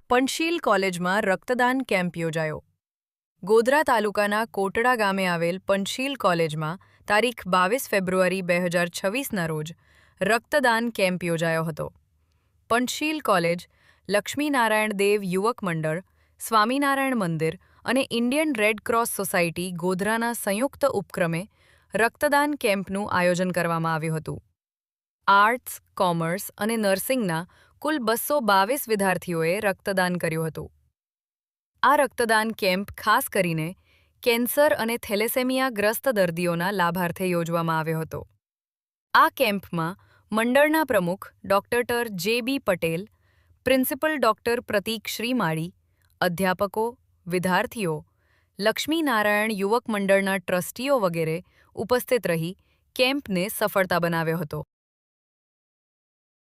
પંચશીલ કોલેજમાં રક્તદાન કેમ્પ યોજાયો. ગોધરા તાલુકાના કોટડા ગામે આવેલ પંચશીલ કોલેજમાં તારીખ 22 ફેબ્રુઆરી 2026ના રોજ રક્તદાન કેમ્પ યોજાયો હતો. પંચશીલ કોલેજ, લક્ષ્મીનારાયણ દેવ યુવક મંડળ, સ્વામિનારાયણ મંદિર અને ઇન્ડિયન રેડ ક્રોસ સોસાયટી ગોધરાના સંયુક્ત ઉપક્રમે રક્તદાન કેમ્પનું આયોજન કરવામાં આવ્યું હતું. આર્ટ્સ, કોમર્સ અને નર્સિંગના કુલ 222 વિદ્યાર્થીઓએ રક્તદાન કર્યું હતું. આ રક્તદાન કેમ્પ ખાસ કરીને કેન્સર અને થેલેસેમિયા ગ્રસ્ત દર્દીઓના લાભાર્થે યોજવામાં આવ્યો હતો. આ કેમ્પમાં મંડળના પ્રમુખ ડૉ. જે.બી. પટેલ, પ્રિન્સિપલ ડૉ. પ્રતીક શ્રીમાળી, અધ્યાપકો, વિદ્યાર્થીઓ, લક્ષ્મીનારાયણ યુવક મંડળના ટ્રસ્ટીઓ વગેરે ઉપસ્થિત રહી કેમ્પને સફળતા બનાવ્યો હતો.